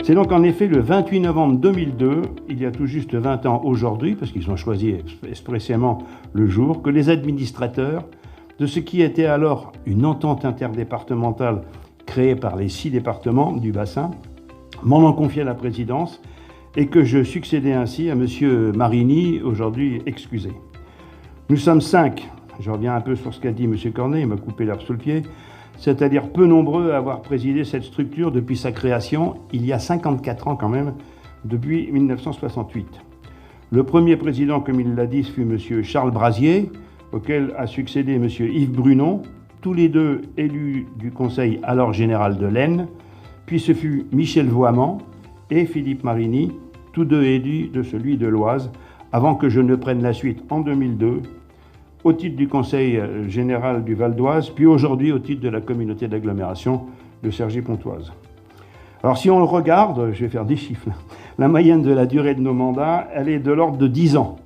C'est donc en effet le 28 novembre 2002, il y a tout juste 20 ans aujourd'hui, parce qu'ils ont choisi expressément le jour, que les administrateurs de ce qui était alors une entente interdépartementale créée par les 6 départements du bassin m'en ont confié la présidence et que je succédais ainsi à M. Marini, aujourd'hui excusé. Nous sommes 5, je reviens un peu sur ce qu'a dit M. Cornet, il m'a coupé l'herbe sous le pied, c'est-à-dire peu nombreux à avoir présidé cette structure depuis sa création, il y a 54 ans quand même, depuis 1968. Le premier président, comme il l'a dit, fut M. Charles Brasier, auquel a succédé M. Yves Brunon, tous les deux élus du Conseil alors général de l'Aisne, puis ce fut Michel Voamant et Philippe Marini, tous deux élus de celui de l'Oise, avant que je ne prenne la suite en 2002, au titre du Conseil général du Val d'Oise, puis aujourd'hui au titre de la communauté d'agglomération de Cergy-Pontoise. Alors si on le regarde, je vais faire des chiffres, la moyenne de la durée de nos mandats, elle est de l'ordre de 10 ans.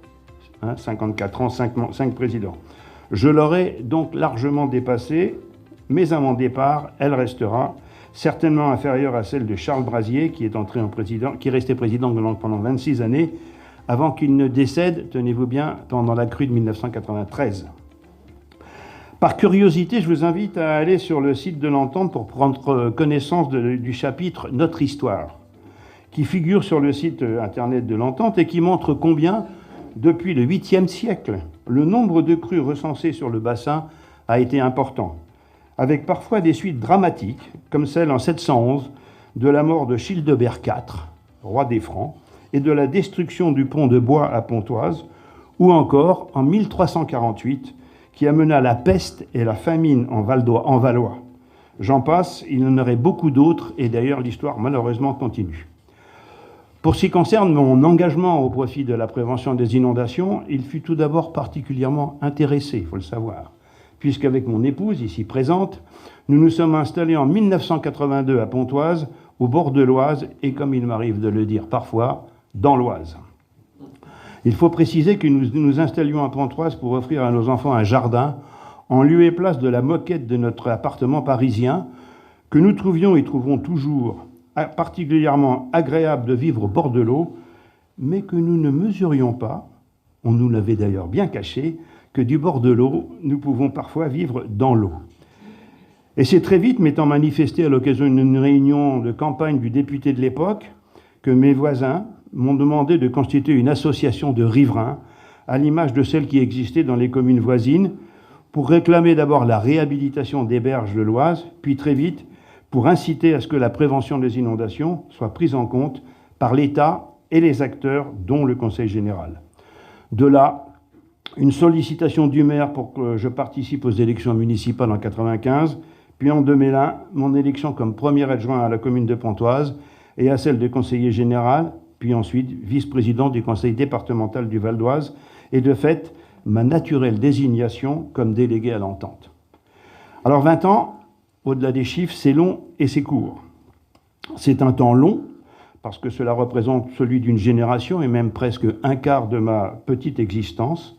54 ans, 5 présidents. Je l'aurais donc largement dépassée, mais à mon départ, elle restera certainement inférieure à celle de Charles Brasier, qui est resté président pendant 26 années, avant qu'il ne décède, tenez-vous bien, pendant la crue de 1993. Par curiosité, je vous invite à aller sur le site de l'Entente pour prendre connaissance du chapitre « Notre histoire », qui figure sur le site internet de l'Entente et qui montre combien, depuis le 8e siècle, le nombre de crues recensées sur le bassin a été important, avec parfois des suites dramatiques, comme celle en 711 de la mort de Childebert IV, roi des Francs, et de la destruction du pont de Bois à Pontoise, ou encore en 1348, qui amena la peste et la famine en Valois. J'en passe, il y en aurait beaucoup d'autres, et d'ailleurs l'histoire malheureusement continue. Pour ce qui concerne mon engagement au profit de la prévention des inondations, il fut tout d'abord particulièrement intéressé, il faut le savoir, puisqu'avec mon épouse, ici présente, nous nous sommes installés en 1982 à Pontoise, au bord de l'Oise, et comme il m'arrive de le dire parfois, dans l'Oise. Il faut préciser que nous nous installions à Pontoise pour offrir à nos enfants un jardin, en lieu et place de la moquette de notre appartement parisien, que nous trouvions et trouvons toujours particulièrement agréable de vivre au bord de l'eau, mais que nous ne mesurions pas, on nous l'avait d'ailleurs bien caché, que du bord de l'eau, nous pouvons parfois vivre dans l'eau. Et c'est très vite, m'étant manifesté à l'occasion d'une réunion de campagne du député de l'époque, que mes voisins m'ont demandé de constituer une association de riverains, à l'image de celle qui existait dans les communes voisines, pour réclamer d'abord la réhabilitation des berges de l'Oise, puis très vite, pour inciter à ce que la prévention des inondations soit prise en compte par l'État et les acteurs, dont le Conseil général. De là, une sollicitation du maire pour que je participe aux élections municipales en 1995, puis en 2001, mon élection comme premier adjoint à la commune de Pontoise et à celle de conseiller général, puis ensuite vice-président du conseil départemental du Val d'Oise, et de fait, ma naturelle désignation comme délégué à l'entente. Alors 20 ans, au-delà des chiffres, c'est long et c'est court. C'est un temps long, parce que cela représente celui d'une génération et même presque un quart de ma petite existence,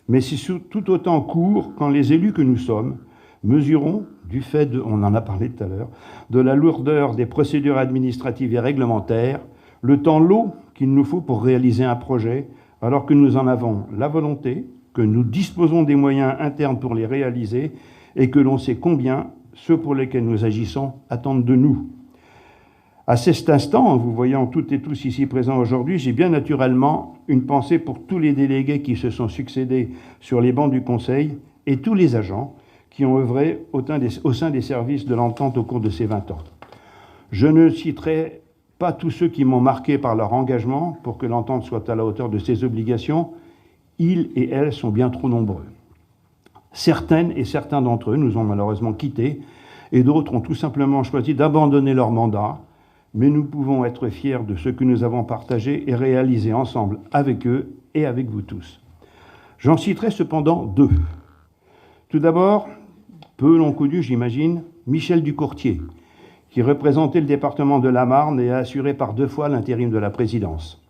mais c'est tout autant court quand les élus que nous sommes mesurons, du fait, on en a parlé tout à l'heure, de la lourdeur des procédures administratives et réglementaires, le temps long qu'il nous faut pour réaliser un projet, alors que nous en avons la volonté, que nous disposons des moyens internes pour les réaliser et que l'on sait combien ceux pour lesquels nous agissons attendent de nous. À cet instant, en vous voyant toutes et tous ici présents aujourd'hui, j'ai bien naturellement une pensée pour tous les délégués qui se sont succédés sur les bancs du Conseil et tous les agents qui ont œuvré au sein des services de l'entente au cours de ces 20 ans. Je ne citerai pas tous ceux qui m'ont marqué par leur engagement pour que l'entente soit à la hauteur de ses obligations. Ils et elles sont bien trop nombreux. Certaines et certains d'entre eux nous ont malheureusement quittés et d'autres ont tout simplement choisi d'abandonner leur mandat, mais nous pouvons être fiers de ce que nous avons partagé et réalisé ensemble avec eux et avec vous tous. J'en citerai cependant 2. Tout d'abord, peu l'ont connu, j'imagine, Michel Ducourtier, qui représentait le département de la Marne et a assuré par 2 fois l'intérim de la présidence.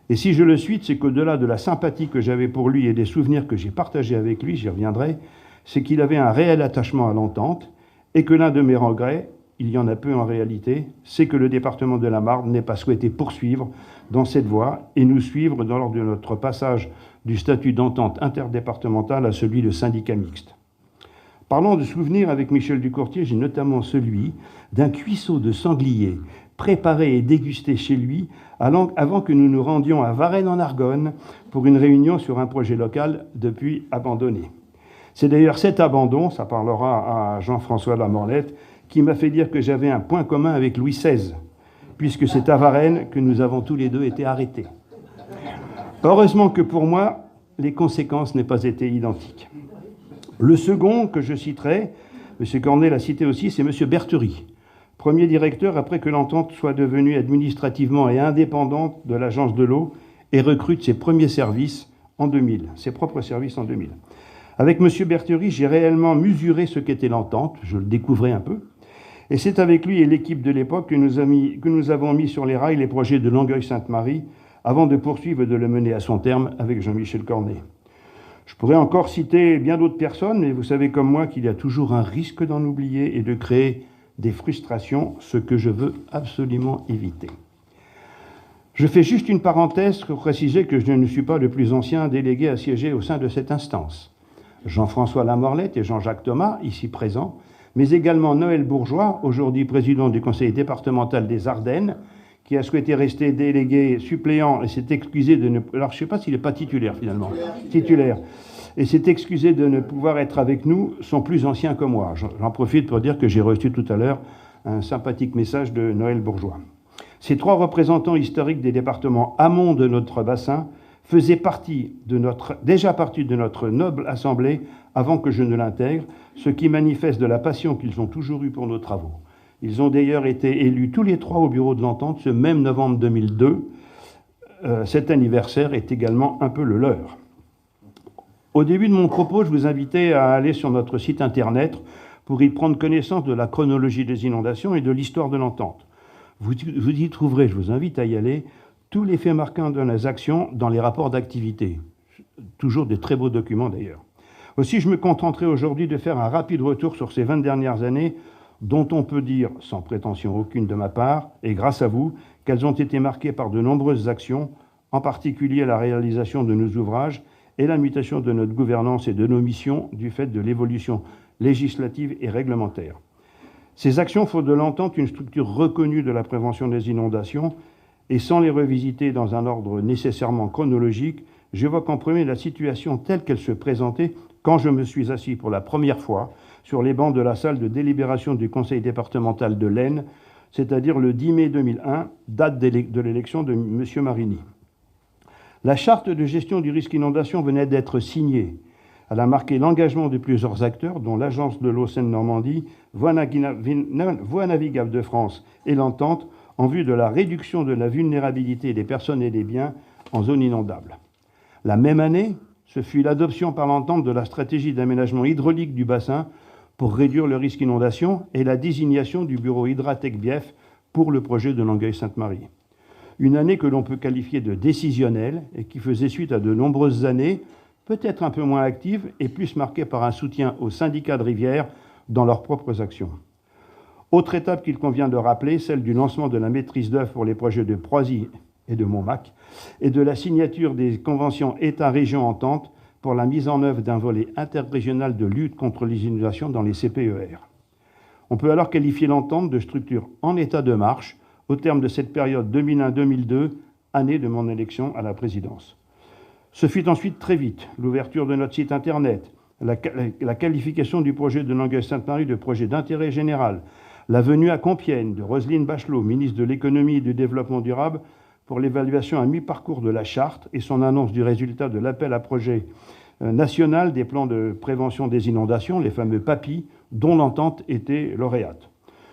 Et si je le suis, c'est qu'au-delà de la sympathie que j'avais pour lui et des souvenirs que j'ai partagés avec lui, j'y reviendrai, c'est qu'il avait un réel attachement à l'entente et que l'un de mes regrets il y en a peu en réalité, c'est que le département de la Marne n'ait pas souhaité poursuivre dans cette voie et nous suivre lors de notre passage du statut d'entente interdépartementale à celui de syndicat mixte. Parlant de souvenirs avec Michel Ducourtier, j'ai notamment celui d'un cuisseau de sanglier préparé et dégusté chez lui avant que nous nous rendions à Varennes-en-Argonne pour une réunion sur un projet local depuis abandonné. C'est d'ailleurs cet abandon, ça parlera à Jean-François Lamorlette, qui m'a fait dire que j'avais un point commun avec Louis XVI, puisque c'est à Varennes que nous avons tous les deux été arrêtés. Heureusement que pour moi, les conséquences n'aient pas été identiques. Le second que je citerai, M. Cornet l'a cité aussi, c'est M. Berthery, premier directeur après que l'entente soit devenue administrativement et indépendante de l'Agence de l'eau et recrute ses premiers services en 2000, ses propres services en 2000. Avec M. Berthery, j'ai réellement mesuré ce qu'était l'entente, je le découvrais un peu, et c'est avec lui et l'équipe de l'époque que nous avons mis sur les rails les projets de Longueuil-Sainte-Marie avant de poursuivre et de le mener à son terme avec Jean-Michel Cornet. Je pourrais encore citer bien d'autres personnes, mais vous savez comme moi qu'il y a toujours un risque d'en oublier et de créer des frustrations, ce que je veux absolument éviter. Je fais juste une parenthèse pour préciser que je ne suis pas le plus ancien délégué à siéger au sein de cette instance. Jean-François Lamorlette et Jean-Jacques Thomas, ici présents, mais également Noël Bourgeois, aujourd'hui président du conseil départemental des Ardennes, qui a souhaité rester délégué suppléant et s'est excusé de ne... Alors, je ne sais pas s'il n'est pas titulaire, finalement. Titulaire. Et s'est excusé de ne pouvoir être avec nous, sont plus anciens que moi. J'en profite pour dire que j'ai reçu tout à l'heure un sympathique message de Noël Bourgeois. Ces trois représentants historiques des départements amont de notre bassin faisaient déjà partie de notre noble assemblée avant que je ne l'intègre, ce qui manifeste de la passion qu'ils ont toujours eue pour nos travaux. Ils ont d'ailleurs été élus tous les trois au bureau de l'entente ce même novembre 2002. Cet anniversaire est également un peu le leur. Au début de mon propos, je vous invitais à aller sur notre site internet pour y prendre connaissance de la chronologie des inondations et de l'histoire de l'entente. Vous y trouverez, je vous invite à y aller, tous les faits marquants de nos actions dans les rapports d'activité. Toujours des très beaux documents d'ailleurs. Aussi, je me contenterai aujourd'hui de faire un rapide retour sur ces 20 dernières années dont on peut dire, sans prétention aucune de ma part, et grâce à vous, qu'elles ont été marquées par de nombreuses actions, en particulier la réalisation de nos ouvrages et la mutation de notre gouvernance et de nos missions du fait de l'évolution législative et réglementaire. Ces actions font de l'entente une structure reconnue de la prévention des inondations, et sans les revisiter dans un ordre nécessairement chronologique, j'évoque en premier la situation telle qu'elle se présentait quand je me suis assis pour la première fois sur les bancs de la salle de délibération du conseil départemental de l'Aisne, c'est-à-dire le 10 mai 2001, date de l'élection de M. Marini. La charte de gestion du risque inondation venait d'être signée. Elle a marqué l'engagement de plusieurs acteurs, dont l'Agence de l'eau Seine-Normandie, Voies navigables de France et l'Entente, en vue de la réduction de la vulnérabilité des personnes et des biens en zone inondable. La même année, ce fut l'adoption par l'Entente de la stratégie d'aménagement hydraulique du bassin pour réduire le risque inondation et la désignation du bureau Hydratec-Bief pour le projet de Longueuil-Sainte-Marie. Une année que l'on peut qualifier de décisionnelle et qui faisait suite à de nombreuses années, peut-être un peu moins actives et plus marquées par un soutien aux syndicats de rivière dans leurs propres actions. Autre étape qu'il convient de rappeler, celle du lancement de la maîtrise d'œuvre pour les projets de Proisy et de Montmac et de la signature des conventions État-Région-Entente pour la mise en œuvre d'un volet interrégional de lutte contre les inondations dans les CPER. On peut alors qualifier l'entente de structure en état de marche au terme de cette période 2001-2002, année de mon élection à la présidence. Ce fut ensuite très vite l'ouverture de notre site internet, la qualification du projet de Longueuil-Sainte-Marie de projet d'intérêt général, la venue à Compiègne de Roselyne Bachelot, ministre de l'économie et du développement durable, pour l'évaluation à mi-parcours de la charte et son annonce du résultat de l'appel à projet national des plans de prévention des inondations, les fameux PAPI, dont l'entente était lauréate.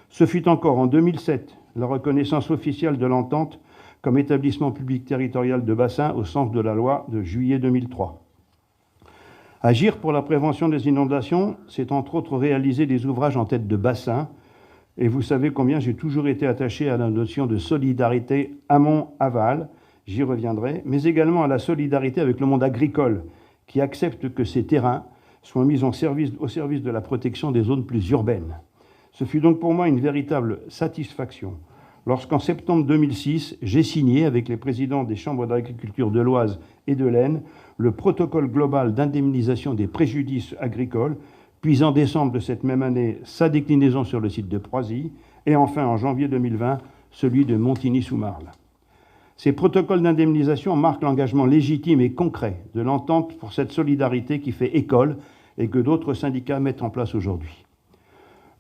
Ce fut encore en 2007 la reconnaissance officielle de l'entente comme établissement public territorial de bassin au sens de la loi de juillet 2003. Agir pour la prévention des inondations, c'est entre autres réaliser des ouvrages en tête de bassin, et vous savez combien j'ai toujours été attaché à la notion de solidarité amont-aval, j'y reviendrai, mais également à la solidarité avec le monde agricole, qui accepte que ces terrains soient mis au service de la protection des zones plus urbaines. Ce fut donc pour moi une véritable satisfaction lorsqu'en septembre 2006, j'ai signé avec les présidents des chambres d'agriculture de l'Oise et de l'Aisne le protocole global d'indemnisation des préjudices agricoles, puis en décembre de cette même année, sa déclinaison sur le site de Proisy, et enfin en janvier 2020, celui de Montigny-sous-Marle. Ces protocoles d'indemnisation marquent l'engagement légitime et concret de l'entente pour cette solidarité qui fait école et que d'autres syndicats mettent en place aujourd'hui.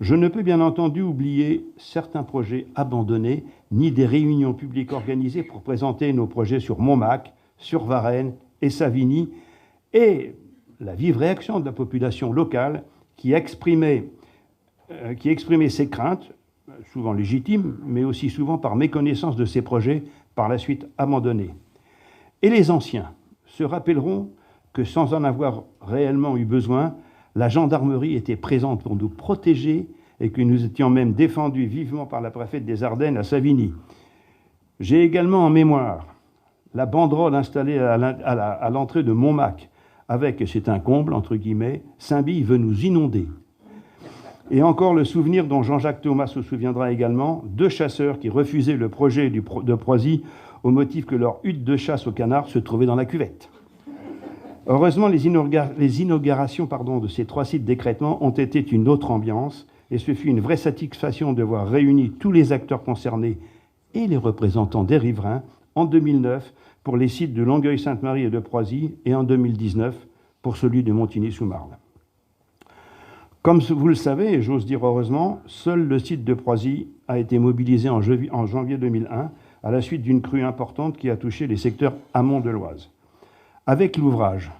Je ne peux bien entendu oublier certains projets abandonnés, ni des réunions publiques organisées pour présenter nos projets sur Montmac, sur Varennes et Savigny, et la vive réaction de la population locale qui exprimait ses craintes, souvent légitimes, mais aussi souvent par méconnaissance de ces projets, par la suite abandonnés. Et les anciens se rappelleront que sans en avoir réellement eu besoin, la gendarmerie était présente pour nous protéger et que nous étions même défendus vivement par la préfète des Ardennes à Savigny. J'ai également en mémoire la banderole installée à l'entrée de Montmac avec, et c'est un comble, entre guillemets, Saint-Bille veut nous inonder. Et encore le souvenir dont Jean-Jacques Thomas se souviendra également, 2 chasseurs qui refusaient le projet de Proisy au motif que leur hutte de chasse au canard se trouvait dans la cuvette. Heureusement, les inaugurations de ces 3 sites d'écrêtement ont été une autre ambiance, et ce fut une vraie satisfaction de voir réunis tous les acteurs concernés et les représentants des riverains en 2009 pour les sites de Longueuil-Sainte-Marie et de Proisy, et en 2019 pour celui de Montigny-sous-Marle. Comme vous le savez, et j'ose dire heureusement, seul le site de Proisy a été mobilisé en janvier 2001 à la suite d'une crue importante qui a touché les secteurs amont de l'Oise. Avec l'ouvrage,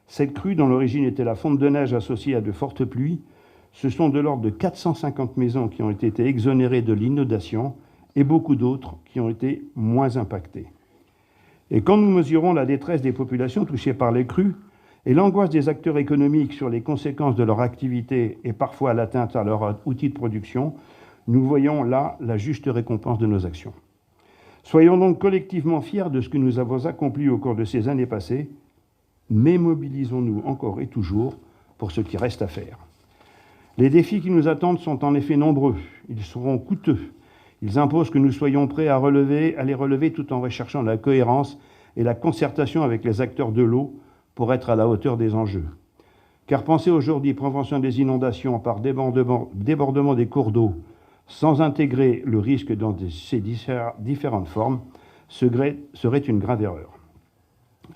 cette crue dont l'origine était la fonte de neige associée à de fortes pluies, ce sont de l'ordre de 450 maisons qui ont été exonérées de l'inondation et beaucoup d'autres qui ont été moins impactées. Et quand nous mesurons la détresse des populations touchées par les crues et l'angoisse des acteurs économiques sur les conséquences de leur activité et parfois l'atteinte à leur outil de production, nous voyons là la juste récompense de nos actions. Soyons donc collectivement fiers de ce que nous avons accompli au cours de ces années passées, mais mobilisons-nous encore et toujours pour ce qui reste à faire. Les défis qui nous attendent sont en effet nombreux, ils seront coûteux. Ils imposent que nous soyons prêts à les relever tout en recherchant la cohérence et la concertation avec les acteurs de l'eau pour être à la hauteur des enjeux. Car penser aujourd'hui prévention des inondations par débordement des cours d'eau, sans intégrer le risque dans ces différentes formes, serait une grave erreur.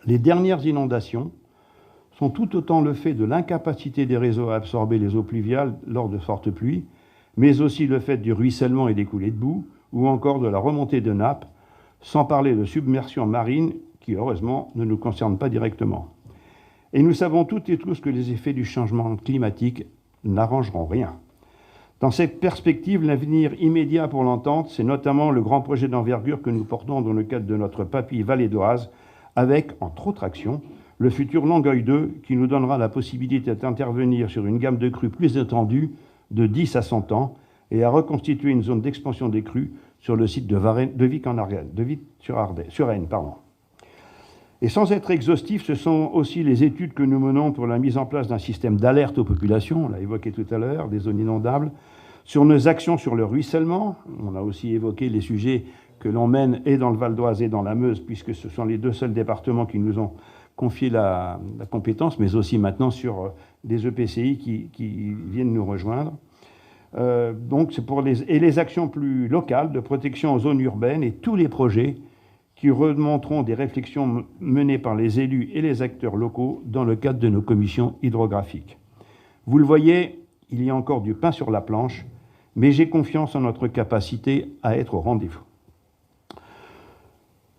Les dernières inondations sont tout autant le fait de l'incapacité des réseaux à absorber les eaux pluviales lors de fortes pluies, mais aussi le fait du ruissellement et des coulées de boue, ou encore de la remontée de nappes, sans parler de submersion marine, qui heureusement ne nous concerne pas directement. Et nous savons toutes et tous que les effets du changement climatique n'arrangeront rien. Dans cette perspective, l'avenir immédiat pour l'entente, c'est notamment le grand projet d'envergure que nous portons dans le cadre de notre PAPI Vallée d'Oise, avec, entre autres actions, le futur Longueuil 2, qui nous donnera la possibilité d'intervenir sur une gamme de crues plus étendue, de 10 à 100 ans, et à reconstituer une zone d'expansion des crues sur le site de Vic-sur-Aisne. Et sans être exhaustif, ce sont aussi les études que nous menons pour la mise en place d'un système d'alerte aux populations, on l'a évoqué tout à l'heure, des zones inondables, sur nos actions sur le ruissellement. On a aussi évoqué les sujets que l'on mène et dans le Val d'Oise et dans la Meuse, puisque ce sont les 2 seuls départements qui nous ont confié la compétence, mais aussi maintenant sur des EPCI qui viennent nous rejoindre. Donc c'est pour les actions plus locales de protection aux zones urbaines et tous les projets qui remonteront des réflexions menées par les élus et les acteurs locaux dans le cadre de nos commissions hydrographiques. Vous le voyez, il y a encore du pain sur la planche, mais j'ai confiance en notre capacité à être au rendez-vous.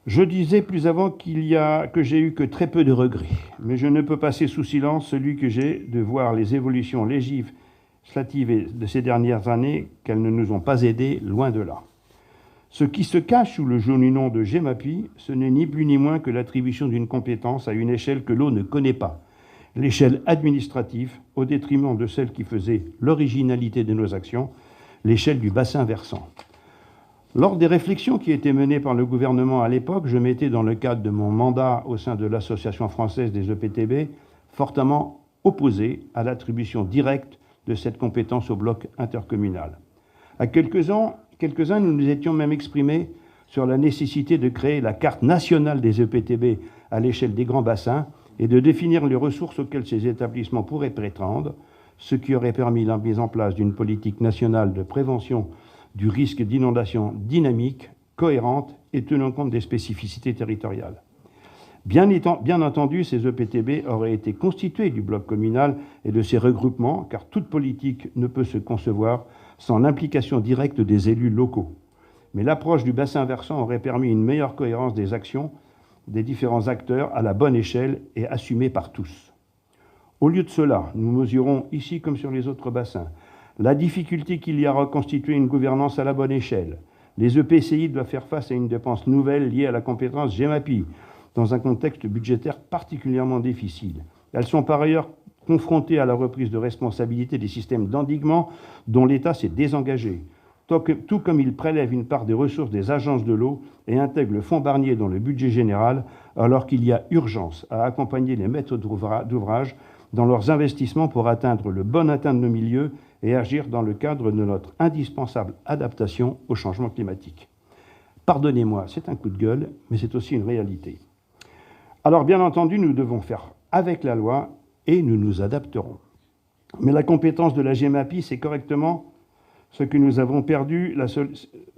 Je disais plus avant que j'ai eu que très peu de regrets, mais je ne peux passer sous silence celui que j'ai de voir les évolutions législatives de ces dernières années, qu'elles ne nous ont pas aidés, loin de là. Ce qui se cache sous le joli nom de GEMAPI, ce n'est ni plus ni moins que l'attribution d'une compétence à une échelle que l'eau ne connaît pas, l'échelle administrative, au détriment de celle qui faisait l'originalité de nos actions, l'échelle du bassin versant. Lors des réflexions qui étaient menées par le gouvernement à l'époque, je m'étais, dans le cadre de mon mandat au sein de l'Association française des EPTB, fortement opposé à l'attribution directe de cette compétence au bloc intercommunal. À quelques-uns, nous nous étions même exprimés sur la nécessité de créer la carte nationale des EPTB à l'échelle des grands bassins et de définir les ressources auxquelles ces établissements pourraient prétendre, ce qui aurait permis la mise en place d'une politique nationale de prévention du risque d'inondation dynamique, cohérente et tenant compte des spécificités territoriales. Bien entendu, ces EPTB auraient été constitués du bloc communal et de ses regroupements, car toute politique ne peut se concevoir sans l'implication directe des élus locaux. Mais l'approche du bassin versant aurait permis une meilleure cohérence des actions des différents acteurs à la bonne échelle et assumée par tous. Au lieu de cela, nous mesurons, ici comme sur les autres bassins, la difficulté qu'il y a à reconstituer une gouvernance à la bonne échelle. Les EPCI doivent faire face à une dépense nouvelle liée à la compétence GEMAPI, dans un contexte budgétaire particulièrement difficile. Elles sont par ailleurs confrontées à la reprise de responsabilité des systèmes d'endiguement dont l'État s'est désengagé, tout comme il prélève une part des ressources des agences de l'eau et intègre le fonds Barnier dans le budget général, alors qu'il y a urgence à accompagner les maîtres d'ouvrage dans leurs investissements pour atteindre le bon état de nos milieux et agir dans le cadre de notre indispensable adaptation au changement climatique. Pardonnez-moi, c'est un coup de gueule, mais c'est aussi une réalité. Alors bien entendu, nous devons faire avec la loi et nous nous adapterons. Mais la compétence de la GEMAPI, c'est correctement ce que nous avons perdu,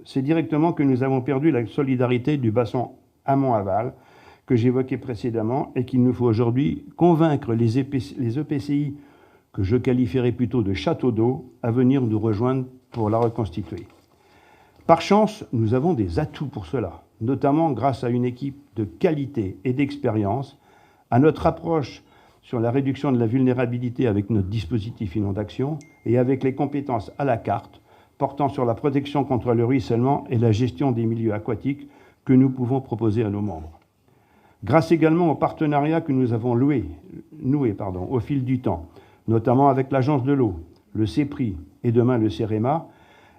c'est directement que nous avons perdu la solidarité du bassin amont-aval que j'évoquais précédemment et qu'il nous faut aujourd'hui convaincre les EPCI, que je qualifierais plutôt de châteaux d'eau, à venir nous rejoindre pour la reconstituer. Par chance, nous avons des atouts pour cela, notamment grâce à une équipe de qualité et d'expérience, à notre approche sur la réduction de la vulnérabilité avec notre dispositif inondation et avec les compétences à la carte portant sur la protection contre le ruissellement et la gestion des milieux aquatiques que nous pouvons proposer à nos membres. Grâce également aux partenariats que nous avons noués au fil du temps, notamment avec l'Agence de l'eau, le CEPRI et demain le CEREMA,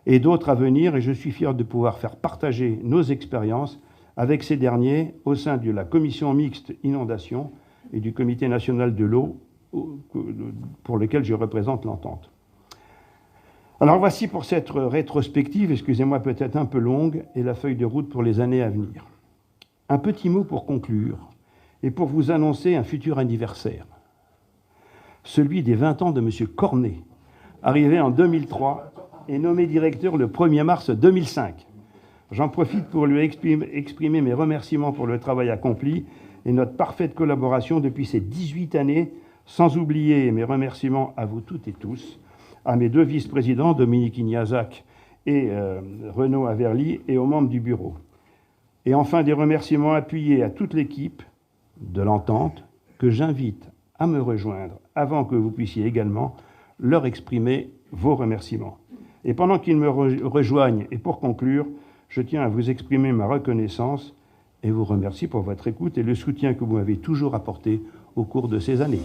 et d'autres à venir, et je suis fier de pouvoir faire partager nos expériences avec ces derniers au sein de la commission mixte inondation et du comité national de l'eau pour lequel je représente l'entente. Alors voici pour cette rétrospective, excusez-moi peut-être un peu longue, et la feuille de route pour les années à venir. Un petit mot pour conclure et pour vous annoncer un futur anniversaire. Celui des 20 ans de M. Cornet, arrivé en 2003 et nommé directeur le 1er mars 2005. J'en profite pour lui exprimer mes remerciements pour le travail accompli et notre parfaite collaboration depuis ces 18 années, sans oublier mes remerciements à vous toutes et tous, à mes deux vice-présidents, Dominique Ignazac et Renaud Averly, et aux membres du bureau. Et enfin, des remerciements appuyés à toute l'équipe de l'entente que j'invite à me rejoindre avant que vous puissiez également leur exprimer vos remerciements. Et pendant qu'ils me rejoignent, et pour conclure, je tiens à vous exprimer ma reconnaissance et vous remercie pour votre écoute et le soutien que vous m'avez toujours apporté au cours de ces années.